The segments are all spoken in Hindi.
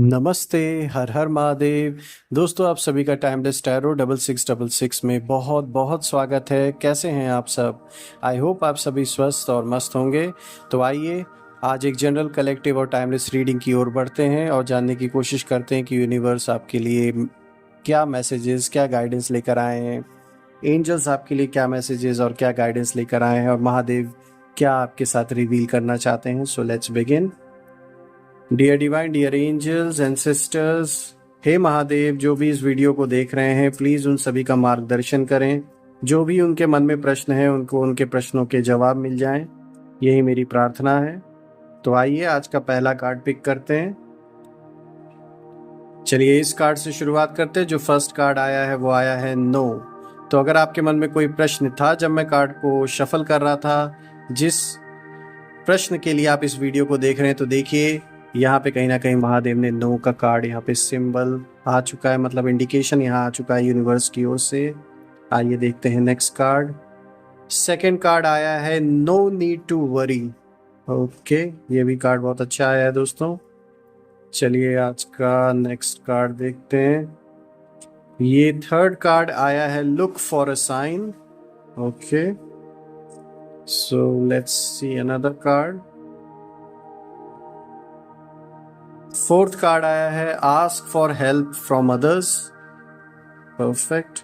नमस्ते। हर हर महादेव। दोस्तों, आप सभी का टाइमलेस टैरो 6666 में बहुत बहुत स्वागत है। कैसे हैं आप सब? आई होप आप सभी स्वस्थ और मस्त होंगे। तो आइए आज एक जनरल कलेक्टिव और टाइमलेस रीडिंग की ओर बढ़ते हैं और जानने की कोशिश करते हैं कि यूनिवर्स आपके लिए क्या मैसेजेस, क्या गाइडेंस लेकर आए हैं। एंजल्स आपके लिए क्या मैसेजेस और क्या गाइडेंस लेकर आए हैं, और महादेव क्या आपके साथ रिवील करना चाहते हैं। So let's begin. Dear divine, dear angels and sisters, हे महादेव, जो भी इस वीडियो को देख रहे हैं प्लीज़ उन सभी का मार्गदर्शन करें। जो भी उनके मन में प्रश्न है उनको उनके प्रश्नों के जवाब मिल जाएं, यही मेरी प्रार्थना है। तो आइए आज का पहला कार्ड पिक करते हैं। चलिए इस कार्ड से शुरुआत करते हैं। जो फर्स्ट कार्ड आया है वो आया है नो। तो अगर आपके मन में कोई प्रश्न था जब मैं कार्ड को शफल कर रहा था, जिस प्रश्न के लिए आप इस वीडियो को देख रहे हैं, तो देखिए यहाँ पे कहीं ना कहीं महादेव ने नो का कार्ड यहाँ पे सिंबल आ चुका है, मतलब इंडिकेशन यहाँ आ चुका है यूनिवर्स की ओर से। आइए देखते हैं नेक्स्ट कार्ड। सेकंड कार्ड आया है no need to worry. Okay, ये भी कार्ड बहुत अच्छा आया है दोस्तों। चलिए आज का नेक्स्ट कार्ड देखते हैं। ये थर्ड कार्ड आया है look for a sign. Okay, so let's see another card. Fourth card आया है ask for help from others. Perfect.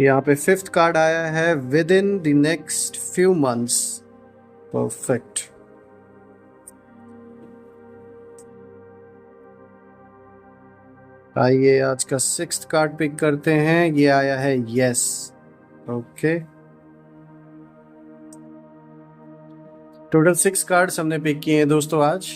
यहाँ पे फिफ्थ कार्ड आया है within the next few months. Perfect. आइए आज का सिक्स्थ कार्ड पिक करते हैं। ये आया है यस। ओके, टोटल 6 कार्ड्स हमने पिक किए हैं दोस्तों आज।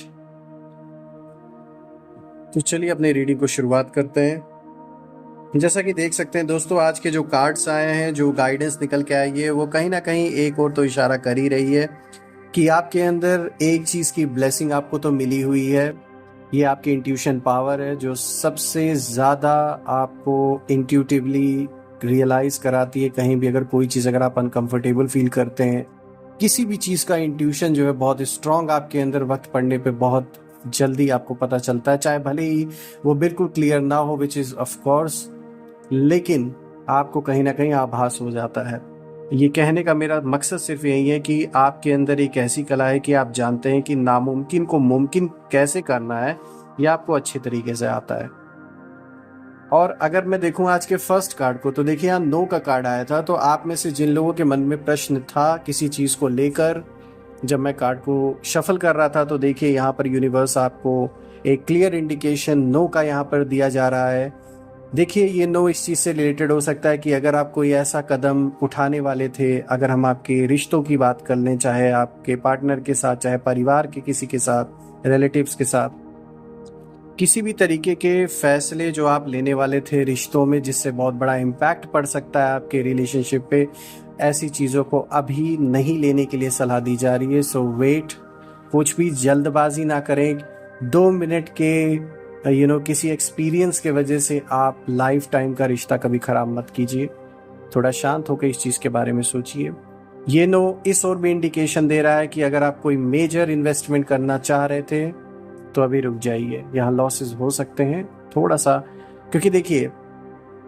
तो चलिए अपनी रीडिंग को शुरुआत करते हैं। जैसा कि देख सकते हैं दोस्तों, आज के जो कार्ड्स आए हैं, जो गाइडेंस निकल के आई है, वो कहीं ना कहीं एक और तो इशारा कर ही रही है कि आपके अंदर एक चीज़ की ब्लेसिंग आपको तो मिली हुई है। ये आपकी इंट्यूशन पावर है जो सबसे ज़्यादा आपको इंट्यूटिवली रियलाइज़ कराती है। कहीं भी अगर कोई चीज़, अगर आप अनकंफर्टेबल फील करते हैं, किसी भी चीज़ का इंट्यूशन जो है बहुत स्ट्रांग आपके अंदर वक्त पड़ने पे बहुत जल्दी आपको पता चलता है, चाहे भले ही वो बिल्कुल क्लियर ना हो, विच इज़ ऑफ कोर्स, लेकिन आपको कहीं ना कहीं आभास हो जाता है। ये कहने का मेरा मकसद सिर्फ यही है कि आपके अंदर एक ऐसी कला है कि आप जानते हैं कि नामुमकिन को मुमकिन कैसे करना है, यह आपको अच्छे तरीके से आता है। और अगर मैं देखूं आज के फर्स्ट कार्ड को, तो देखिए यहाँ नो का कार्ड आया था। तो आप में से जिन लोगों के मन में प्रश्न था किसी चीज़ को लेकर, जब मैं कार्ड को शफल कर रहा था, तो देखिए यहाँ पर यूनिवर्स आपको एक क्लियर इंडिकेशन नो का यहाँ पर दिया जा रहा है। देखिए ये नो इस चीज़ से रिलेटेड हो सकता है कि अगर आप कोई ऐसा कदम उठाने वाले थे, अगर हम आपके रिश्तों की बात कर लें, चाहे आपके पार्टनर के साथ, चाहे परिवार के किसी के साथ, रिलेटिव्स के साथ, किसी भी तरीके के फैसले जो आप लेने वाले थे रिश्तों में, जिससे बहुत बड़ा इम्पैक्ट पड़ सकता है आपके रिलेशनशिप पे, ऐसी चीज़ों को अभी नहीं लेने के लिए सलाह दी जा रही है। सो वेट, कुछ भी जल्दबाजी ना करें। 2 मिनट के किसी एक्सपीरियंस के वजह से आप लाइफ टाइम का रिश्ता कभी ख़राब मत कीजिए। थोड़ा शांत होकर इस चीज़ के बारे में सोचिए। ये नो इस और भी इंडिकेशन दे रहा है कि अगर आप कोई मेजर इन्वेस्टमेंट करना चाह रहे थे तो अभी रुक जाइए, यहाँ लॉसेस हो सकते हैं थोड़ा सा। क्योंकि देखिए,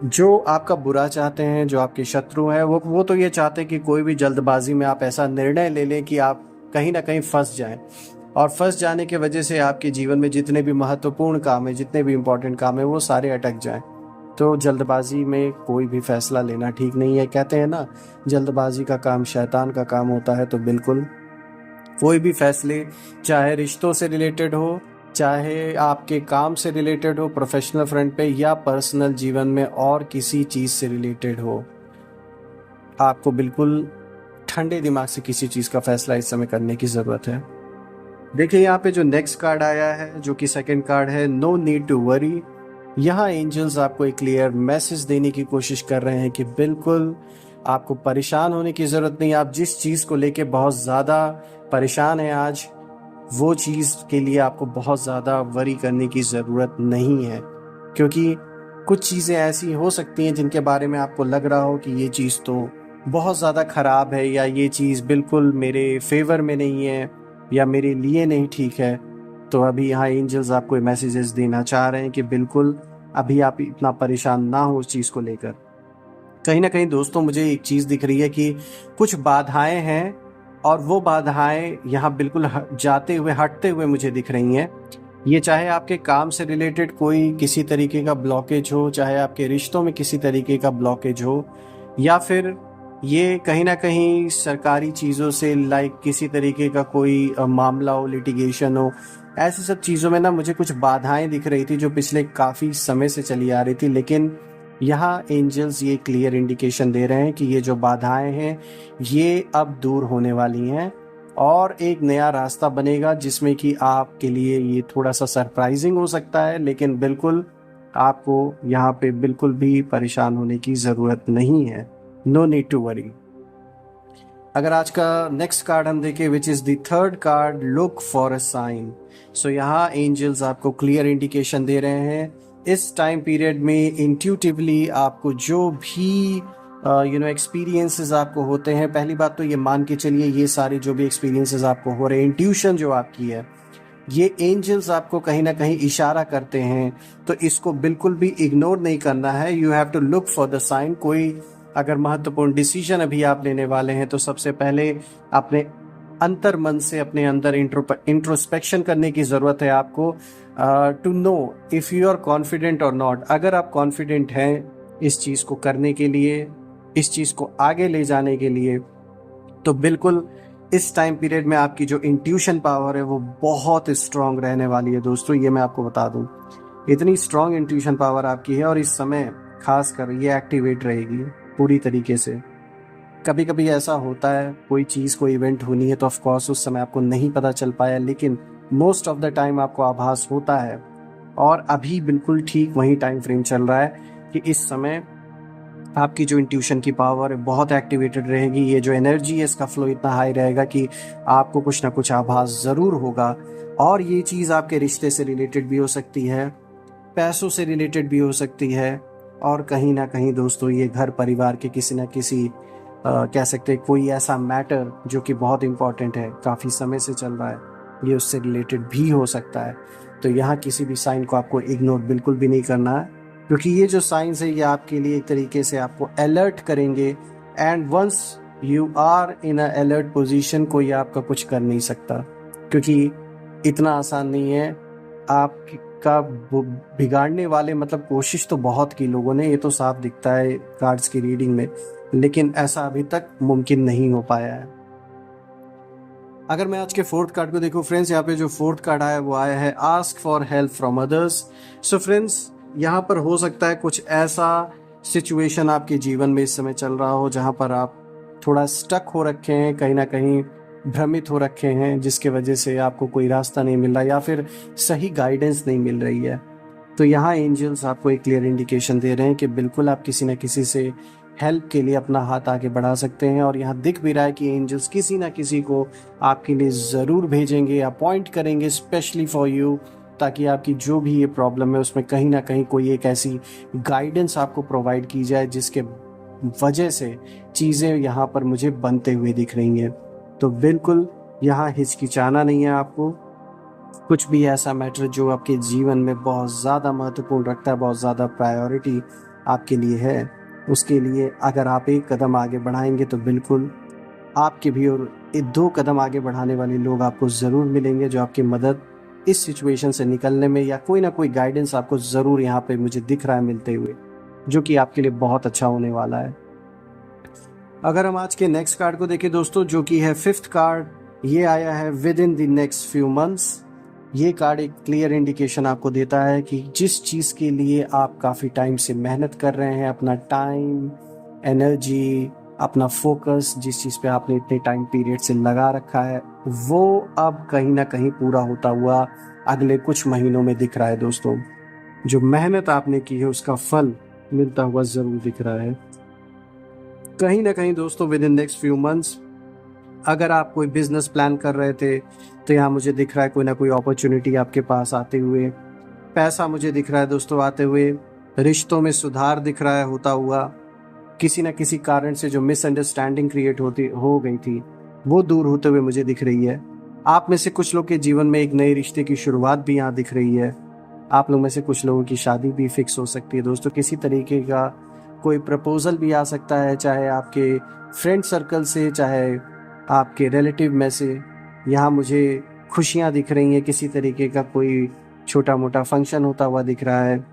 जो आपका बुरा चाहते हैं, जो आपके शत्रु हैं, वो तो ये चाहते हैं कि कोई भी जल्दबाजी में आप ऐसा निर्णय ले लें कि आप कहीं ना कहीं फंस जाएं, और फंस जाने के वजह से आपके जीवन में जितने भी महत्वपूर्ण काम है, जितने भी इम्पोर्टेंट काम है, वो सारे अटक जाएं। तो जल्दबाजी में कोई भी फैसला लेना ठीक नहीं है। कहते हैं ना, जल्दबाजी का काम शैतान का काम होता है। तो बिल्कुल कोई भी फैसले, चाहे रिश्तों से रिलेटेड हो, चाहे आपके काम से रिलेटेड हो, प्रोफेशनल फ्रंट पे, या पर्सनल जीवन में और किसी चीज़ से रिलेटेड हो, आपको बिल्कुल ठंडे दिमाग से किसी चीज़ का फैसला इस समय करने की ज़रूरत है। देखिए यहाँ पे जो नेक्स्ट कार्ड आया है, जो कि सेकंड कार्ड है, नो नीड टू वरी। यहाँ एंजल्स आपको एक क्लियर मैसेज देने की कोशिश कर रहे हैं कि बिल्कुल आपको परेशान होने की ज़रूरत नहीं। आप जिस चीज़ को लेके बहुत ज़्यादा परेशान हैं आज, वो चीज़ के लिए आपको बहुत ज़्यादा वरी करने की ज़रूरत नहीं है। क्योंकि कुछ चीज़ें ऐसी हो सकती हैं जिनके बारे में आपको लग रहा हो कि ये चीज़ तो बहुत ज़्यादा ख़राब है या ये चीज़ बिल्कुल मेरे फेवर में नहीं है या मेरे लिए नहीं ठीक है, तो अभी यहाँ एंजल्स आपको मैसेजेस देना चाह रहे हैं कि बिल्कुल अभी आप इतना परेशान ना हो उस चीज़ को लेकर। कहीं ना कहीं दोस्तों मुझे एक चीज़ दिख रही है कि कुछ बाधाएं हैं और वो बाधाएं यहाँ बिल्कुल जाते हुए हटते हुए मुझे दिख रही हैं। ये चाहे आपके काम से रिलेटेड कोई किसी तरीके का ब्लॉकेज हो, चाहे आपके रिश्तों में किसी तरीके का ब्लॉकेज हो, या फिर ये कहीं ना कहीं सरकारी चीज़ों से लाइक किसी तरीके का कोई मामला हो, लिटिगेशन हो। ऐसी सब चीज़ों में ना मुझे कुछ बाधाएं दिख रही थी जो पिछले काफ़ी समय से चली आ रही थी, लेकिन यहाँ एंजल्स ये क्लियर इंडिकेशन दे रहे हैं कि ये जो बाधाएं हैं ये अब दूर होने वाली हैं और एक नया रास्ता बनेगा जिसमें कि आपके लिए ये थोड़ा सा सरप्राइजिंग हो सकता है, लेकिन बिल्कुल आपको यहाँ पे बिल्कुल भी परेशान होने की ज़रूरत नहीं है। No need to worry. अगर आज का नेक्स्ट कार्ड हम देखें which is the third card, look for a sign. So यहाँ एंजल्स आपको क्लियर इंडिकेशन दे रहे हैं इस टाइम पीरियड में इंट्यूटिवली आपको जो भी एक्सपीरियंसेस आपको होते हैं, पहली बात तो ये मान के चलिए ये सारे जो भी एक्सपीरियंसेस आपको हो रहे हैं, इंट्यूशन जो आपकी है, ये एंजल्स आपको कहीं ना कहीं इशारा करते हैं, तो इसको बिल्कुल भी इग्नोर नहीं करना है। You have to look for the sign. कोई अगर महत्वपूर्ण डिसीजन अभी आप लेने वाले हैं तो सबसे पहले अपने अंतर मन से अपने अंदर इंट्रोस्पेक्शन करने की ज़रूरत है आपको, to know if you are confident और नॉट। अगर आप कॉन्फिडेंट हैं इस चीज़ को करने के लिए, इस चीज़ को आगे ले जाने के लिए, तो बिल्कुल इस टाइम पीरियड में आपकी जो इंट्यूशन पावर है वो बहुत स्ट्रांग रहने वाली है दोस्तों। ये मैं आपको बता दूं, इतनी स्ट्रांग इंट्यूशन पावर आपकी है और इस समय खासकर ये एक्टिवेट रहेगी पूरी तरीके से। कभी कभी ऐसा होता है कोई चीज़, कोई इवेंट होनी है तो ऑफ कोर्स उस समय आपको नहीं पता चल पाया, लेकिन मोस्ट ऑफ द टाइम आपको आभास होता है। और अभी बिल्कुल ठीक वही टाइम फ्रेम चल रहा है कि इस समय आपकी जो इंट्यूशन की पावर है बहुत एक्टिवेटेड रहेगी। ये जो एनर्जी है इसका फ्लो इतना हाई रहेगा कि आपको कुछ ना कुछ आभास ज़रूर होगा। और ये चीज़ आपके रिश्ते से रिलेटेड भी हो सकती है, पैसों से रिलेटेड भी हो सकती है, और कहीं ना कहीं दोस्तों ये घर परिवार के किसी न किसी कह सकते हैं कोई ऐसा मैटर जो कि बहुत इंपॉर्टेंट है, काफ़ी समय से चल रहा है, ये उससे रिलेटेड भी हो सकता है। तो यहाँ किसी भी साइन को आपको इग्नोर बिल्कुल भी नहीं करना है, क्योंकि ये जो साइंस है ये आपके लिए एक तरीके से आपको अलर्ट करेंगे। And once you are in a alert position, कोई आपका कुछ कर नहीं सकता, क्योंकि इतना आसान नहीं है आपका बिगाड़ने वाले। मतलब कोशिश तो बहुत की लोगों ने, ये तो साफ दिखता है कार्ड्स की रीडिंग में, लेकिन ऐसा अभी तक मुमकिन नहीं हो पाया है। अगर मैं आज के फोर्थ कार्ड को देखूं फ्रेंड्स, यहाँ पे जो फोर्थ कार्ड आया वो आया है ask for help from others. So friends, यहाँ पर हो सकता है कुछ ऐसा सिचुएशन आपके जीवन में इस समय चल रहा हो जहाँ पर आप थोड़ा स्टक हो रखे हैं, कहीं ना कहीं भ्रमित हो रखे हैं, जिसके वजह से आपको कोई रास्ता नहीं मिल रहा या फिर सही गाइडेंस नहीं मिल रही है। तो यहाँ एंजल्स आपको एक क्लियर इंडिकेशन दे रहे हैं कि बिल्कुल आप किसी न किसी से हेल्प के लिए अपना हाथ आगे बढ़ा सकते हैं। और यहाँ दिख भी रहा है कि एंजल्स किसी ना किसी को आपके लिए ज़रूर भेजेंगे, अपॉइंट करेंगे स्पेशली फॉर यू, ताकि आपकी जो भी ये प्रॉब्लम है उसमें कहीं ना कहीं कोई एक ऐसी गाइडेंस आपको प्रोवाइड की जाए जिसके वजह से चीज़ें यहाँ पर मुझे बनते हुए दिख रही हैं। तो बिल्कुल यहाँ हिचकिचाना नहीं है आपको। कुछ भी ऐसा मैटर जो आपके जीवन में बहुत ज़्यादा महत्वपूर्ण रखता है, बहुत ज़्यादा प्रायोरिटी आपके लिए है, उसके लिए अगर आप एक कदम आगे बढ़ाएंगे तो बिल्कुल आपके भी और 2 कदम आगे बढ़ाने वाले लोग आपको ज़रूर मिलेंगे जो आपकी मदद इस सिचुएशन से निकलने में, या कोई ना कोई गाइडेंस आपको ज़रूर यहाँ पे मुझे दिख रहा है मिलते हुए, जो कि आपके लिए बहुत अच्छा होने वाला है। अगर हम आज के नेक्स्ट कार्ड को देखें दोस्तों, जो कि है 5th कार्ड, ये आया है within the next few months. ये कार्ड एक क्लियर इंडिकेशन आपको देता है कि जिस चीज़ के लिए आप काफ़ी टाइम से मेहनत कर रहे हैं, अपना टाइम, एनर्जी, अपना फोकस, जिस चीज़ पे आपने इतने टाइम पीरियड से लगा रखा है, वो अब कहीं ना कहीं पूरा होता हुआ अगले कुछ महीनों में दिख रहा है दोस्तों। जो मेहनत आपने की है उसका फल मिलता हुआ ज़रूर दिख रहा है कहीं ना कहीं दोस्तों with in next few months. अगर आप कोई बिजनेस प्लान कर रहे थे तो यहाँ मुझे दिख रहा है कोई ना कोई अपॉर्चुनिटी आपके पास आते हुए, पैसा मुझे दिख रहा है दोस्तों आते हुए, रिश्तों में सुधार दिख रहा है होता हुआ, किसी न किसी कारण से जो मिसअंडरस्टैंडिंग क्रिएट होती हो गई थी, वो दूर होते हुए मुझे दिख रही है। आप में से कुछ लोग के जीवन में एक नए रिश्ते की शुरुआत भी यहाँ दिख रही है। आप लोग में से कुछ लोगों की शादी भी फिक्स हो सकती है दोस्तों। किसी तरीके का कोई प्रपोजल भी आ सकता है, चाहे आपके फ्रेंड सर्कल से, चाहे आपके रिलेटिव में से। यहाँ मुझे खुशियाँ दिख रही हैं, किसी तरीके का कोई छोटा मोटा फंक्शन होता हुआ दिख रहा है,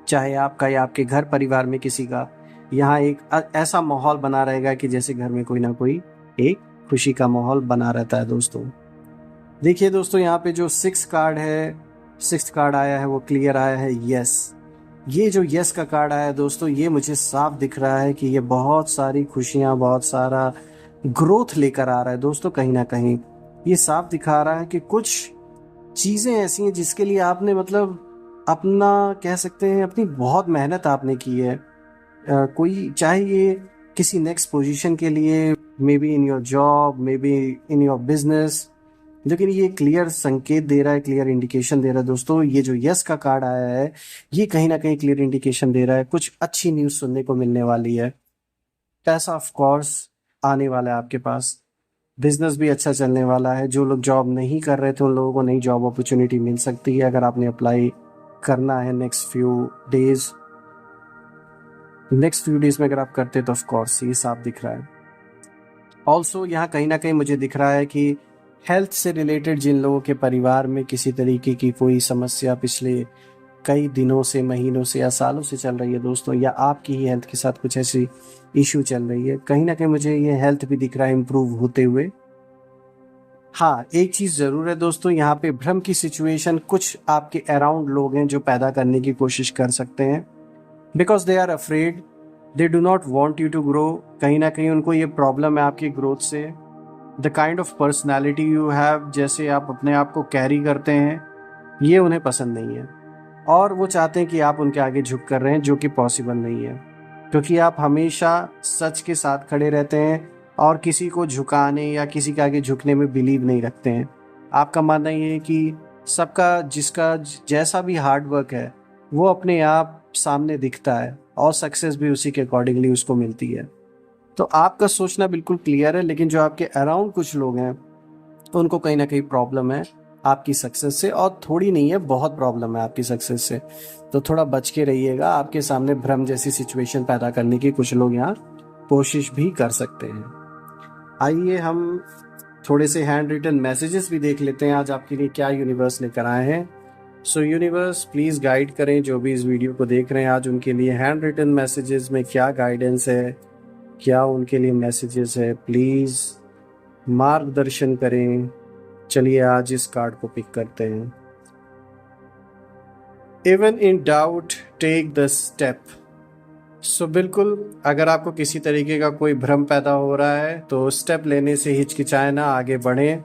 चाहे आपका या आपके घर परिवार में किसी का। यहाँ एक ऐसा माहौल बना रहेगा कि जैसे घर में कोई ना कोई एक खुशी का माहौल बना रहता है दोस्तों। देखिए दोस्तों, यहाँ पे जो 6 कार्ड है, 6th कार्ड आया है वो क्लियर आया है यस। ये जो यस का कार्ड आया है दोस्तों, ये मुझे साफ दिख रहा है कि ये बहुत सारी खुशियाँ, बहुत सारा ग्रोथ लेकर आ रहा है दोस्तों। कहीं ना कहीं ये साफ दिखा रहा है कि कुछ चीज़ें ऐसी हैं जिसके लिए आपने मतलब अपना, कह सकते हैं, अपनी बहुत मेहनत आपने की है। कोई चाहे ये किसी नेक्स्ट पोजीशन के लिए, may be in your job, may be in your business, लेकिन ये क्लियर संकेत दे रहा है, क्लियर इंडिकेशन दे रहा है दोस्तों। ये जो यस का कार्ड आया है, ये कहीं ना कहीं क्लियर इंडिकेशन दे रहा है कुछ अच्छी न्यूज़ सुनने को मिलने वाली है। पैसा ऑफ कोर्स आने वाला है आपके पास। बिजनेस भी अच्छा चलने वाला है। जो लोग जॉब नहीं कर रहे थे उन लोगों को नई जॉब अपॉर्चुनिटी मिल सकती है अगर आपने अप्लाई करना है नेक्स्ट फ्यू डेज में। अगर आप करते तो ऑफ कोर्स ये साफ दिख रहा है। ऑल्सो यहाँ कहीं ना कहीं मुझे दिख रहा है कि हेल्थ से रिलेटेड जिन लोगों के परिवार में किसी तरीके की कोई समस्या पिछले कई दिनों से, महीनों से या सालों से चल रही है दोस्तों, या आपकी ही हेल्थ के साथ कुछ ऐसी इशू चल रही है, कहीं ना कहीं मुझे ये हेल्थ भी दिख रहा है इम्प्रूव होते हुए। हाँ, एक चीज़ ज़रूर है दोस्तों, यहाँ पे भ्रम की सिचुएशन कुछ आपके अराउंड लोग हैं जो पैदा करने की कोशिश कर सकते हैं, because they are afraid, they do not want you to grow. कहीं ना कहीं उनको ये प्रॉब्लम है आपकी ग्रोथ से। The kind of personality you have, जैसे आप अपने आप को कैरी करते हैं, ये उन्हें पसंद नहीं है और वो चाहते हैं कि आप उनके आगे झुक कर रहे हैं, जो कि पॉसिबल नहीं है, क्योंकि आप हमेशा सच के साथ खड़े रहते हैं और किसी को झुकाने या किसी के आगे झुकने में बिलीव नहीं रखते हैं। आपका मानना ये है कि सबका, जिसका जैसा भी हार्ड वर्क है वो अपने आप सामने दिखता है और सक्सेस भी उसी के अकॉर्डिंगली उसको मिलती है। तो आपका सोचना बिल्कुल क्लियर है, लेकिन जो आपके अराउंड कुछ लोग हैं उनको कहीं ना कहीं प्रॉब्लम है आपकी सक्सेस से, और थोड़ी नहीं है, बहुत प्रॉब्लम है आपकी सक्सेस से। तो थोड़ा बच के रहिएगा। आपके सामने भ्रम जैसी सिचुएशन पैदा करने की कुछ लोग यहाँ कोशिश भी कर सकते हैं। आइए हम थोड़े से हैंड रिटन मैसेजेस भी देख लेते हैं आज आपके लिए क्या यूनिवर्स लेकर आए हैं। सो यूनिवर्स प्लीज़ गाइड करें जो भी इस वीडियो को देख रहे हैं आज उनके लिए हैंड रिटन मैसेजेस में क्या गाइडेंस है, क्या उनके लिए मैसेजेस है, प्लीज़ मार्गदर्शन करें। चलिए आज इस कार्ड को पिक करते हैं। Even in doubt take the step. So बिल्कुल, अगर आपको किसी तरीके का कोई भ्रम पैदा हो रहा है तो स्टेप लेने से हिचकिचाए ना, आगे बढ़ें।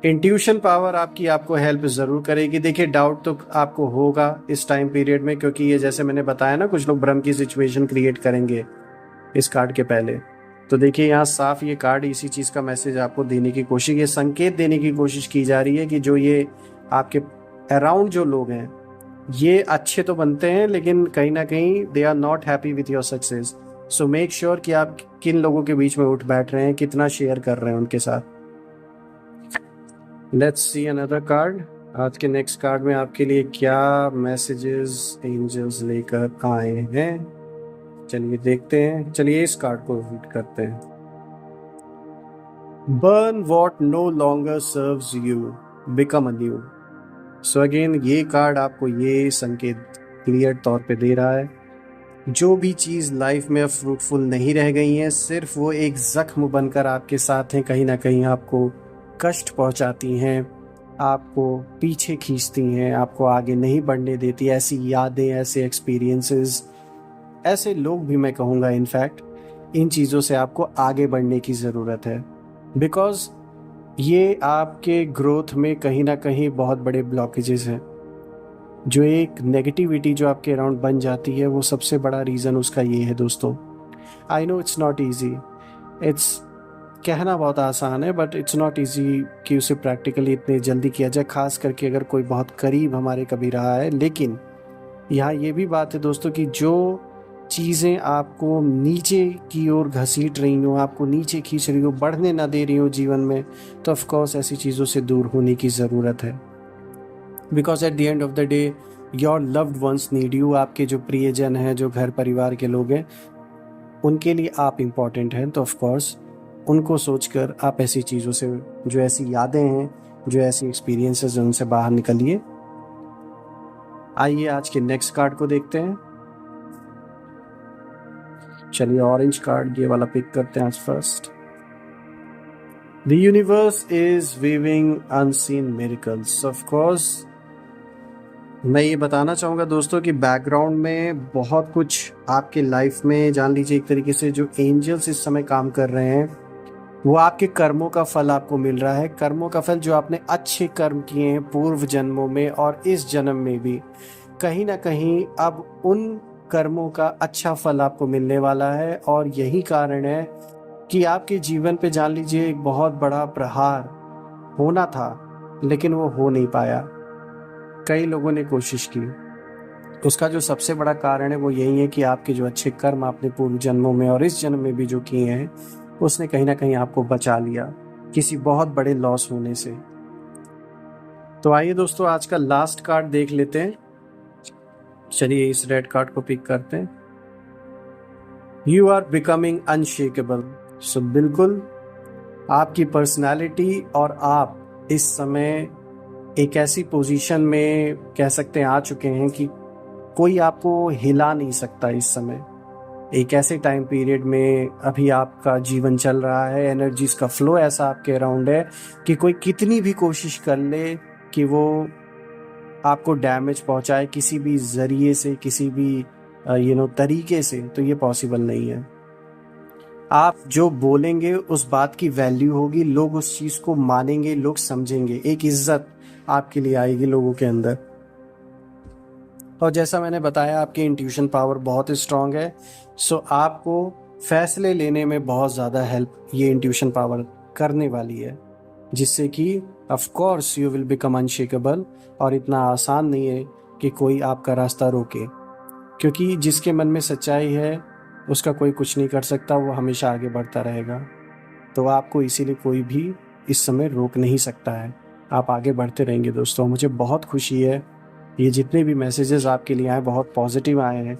इंट्यूशन पावर आपको हेल्प ज़रूर करेगी। देखिए, डाउट तो आपको होगा इस टाइम पीरियड में, क्योंकि ये जैसे मैंने बताया ना, कुछ लोग भ्रम की सिचुएशन क्रिएट करेंगे इस कार्ड के पहले। तो देखिए यहाँ साफ ये कार्ड इसी चीज़ का मैसेज आपको देने की कोशिश, ये संकेत देने की कोशिश की जा रही है कि जो ये आपके अराउंड जो लोग हैं ये अच्छे तो बनते हैं, लेकिन कहीं ना कहीं they are not happy with your success. So make sure कि आप किन लोगों के बीच में उठ बैठ रहे हैं, कितना शेयर कर रहे हैं उनके साथ। Let's see another card. आज के नेक्स्ट कार्ड में आपके लिए क्या मैसेजेस एंजल्स लेकर आए हैं, चलिए देखते हैं। चलिए इस कार्ड को रीड करते हैं। Burn what no longer serves you, become a new. So again ये कार्ड आपको ये संकेत क्लियर तौर पे दे रहा है, जो भी चीज़ लाइफ में फ्रूटफुल नहीं रह गई हैं, सिर्फ वो एक जख्म बनकर आपके साथ हैं, कहीं ना कहीं आपको कष्ट पहुंचाती हैं, आपको पीछे खींचती हैं, आपको आगे नहीं बढ़ने देती। ऐसी यादें, ऐसे एक्सपीरियंसेस, ऐसे लोग भी मैं कहूँगा, इनफैक्ट इन चीज़ों से आपको आगे बढ़ने की ज़रूरत है, बिकॉज ये आपके ग्रोथ में कहीं ना कहीं बहुत बड़े ब्लॉकेजेस हैं। जो एक नेगेटिविटी जो आपके अराउंड बन जाती है, वो सबसे बड़ा रीज़न उसका ये है दोस्तों। I know it's not easy, it's कहना बहुत आसान है, बट इट्स नॉट ईजी कि उसे प्रैक्टिकली इतने जल्दी किया जाए, खास करके अगर कोई बहुत करीब हमारे कभी रहा है। लेकिन यहाँ ये भी बात है दोस्तों कि जो चीज़ें आपको नीचे की ओर घसीट रही हो, आपको नीचे खींच रही हो, बढ़ने ना दे रही हो जीवन में, तो ऑफ कोर्स ऐसी चीज़ों से दूर होने की ज़रूरत है। Because at the end of the day your loved ones need you. आपके जो प्रियजन हैं, जो घर परिवार के लोग हैं, उनके लिए आप इम्पॉर्टेंट हैं। तो ऑफ कोर्स उनको सोचकर आप ऐसी चीज़ों से, जो ऐसी यादें हैं, जो ऐसी एक्सपीरियंसेस हैं, उनसे बाहर निकलिए। आइए आज के नेक्स्ट कार्ड को देखते हैं। चलिए ऑरेंज कार्ड ये वाला पिक करते हैं आज first. The universe is weaving unseen miracles. Of course मैं ये बताना चाहूँगा दोस्तों कि बैकग्राउंड में बहुत कुछ आपके लाइफ में, जान लीजिए एक तरीके से जो एंजल्स इस समय काम कर रहे हैं, वो आपके कर्मों का फल आपको मिल रहा है। कर्मों का फल, जो आपने अच्छे कर्म किए हैं पूर्व जन्मों में और इस जन्म में भी, कहीं ना कहीं अब उन कर्मों का अच्छा फल आपको मिलने वाला है। और यही कारण है कि आपके जीवन पे, जान लीजिए, एक बहुत बड़ा प्रहार होना था, लेकिन वो हो नहीं पाया। कई लोगों ने कोशिश की। उसका जो सबसे बड़ा कारण है वो यही है कि आपके जो अच्छे कर्म आपने पूर्व जन्मों में और इस जन्म में भी जो किए हैं, उसने कहीं ना कहीं आपको बचा लिया किसी बहुत बड़े लॉस होने से। तो आइए दोस्तों आज का लास्ट कार्ड देख लेते हैं। चलिए इस रेड कार्ड को पिक करते हैं। You are becoming unshakeable. So बिल्कुल आपकी पर्सनालिटी और आप इस समय एक ऐसी पोजीशन में, कह सकते हैं, आ चुके हैं कि कोई आपको हिला नहीं सकता इस समय। एक ऐसे टाइम पीरियड में अभी आपका जीवन चल रहा है, एनर्जीज का फ्लो ऐसा आपके अराउंड है कि कोई कितनी भी कोशिश कर ले कि वो आपको डैमेज पहुंचाए किसी भी जरिए से, किसी भी तरीके से, तो ये पॉसिबल नहीं है। आप जो बोलेंगे उस बात की वैल्यू होगी, लोग उस चीज को मानेंगे, लोग समझेंगे, एक इज्जत आपके लिए आएगी लोगों के अंदर। और जैसा मैंने बताया, आपकी इंट्यूशन पावर बहुत स्ट्रांग है। सो आपको फैसले लेने में बहुत ज़्यादा हेल्प ये इंट्यूशन पावर करने वाली है, जिससे कि of course you will become unshakeable. और इतना आसान नहीं है कि कोई आपका रास्ता रोके, क्योंकि जिसके मन में सच्चाई है उसका कोई कुछ नहीं कर सकता, वो हमेशा आगे बढ़ता रहेगा। तो आपको इसीलिए कोई भी इस समय रोक नहीं सकता है, आप आगे बढ़ते रहेंगे दोस्तों। मुझे बहुत खुशी है, ये जितने भी मैसेजेस आपके लिए आए बहुत पॉजिटिव आए हैं।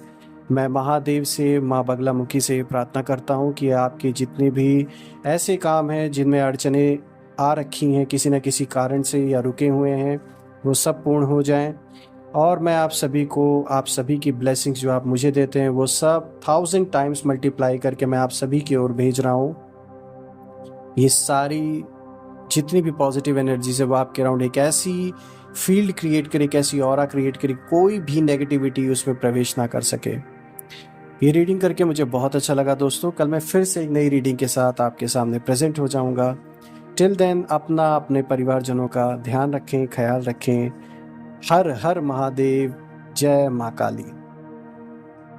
मैं महादेव से, माँ बगलामुखी से प्रार्थना करता हूँ कि आपके जितने भी ऐसे काम हैं जिनमें अड़चने आ रखी हैं किसी न किसी कारण से या रुके हुए हैं, वो सब पूर्ण हो जाएं। और मैं आप सभी को, आप सभी की ब्लेसिंग्स जो आप मुझे देते हैं, वो सब 1000 टाइम्स मल्टीप्लाई करके मैं आप सभी की ओर भेज रहा हूँ। ये सारी जितनी भी पॉजिटिव एनर्जीज है वो आपके अराउंड एक ऐसी फील्ड क्रिएट करे, एक ऐसी ऑरा क्रिएट करे, कोई भी नेगेटिविटी उसमें प्रवेश ना कर सके। ये रीडिंग करके मुझे बहुत अच्छा लगा दोस्तों। कल मैं फिर से एक नई रीडिंग के साथ आपके सामने प्रेजेंट हो जाऊंगा। टिल देन अपना, अपने परिवारजनों का ध्यान रखें, ख्याल रखें। हर हर महादेव। जय माँ काली।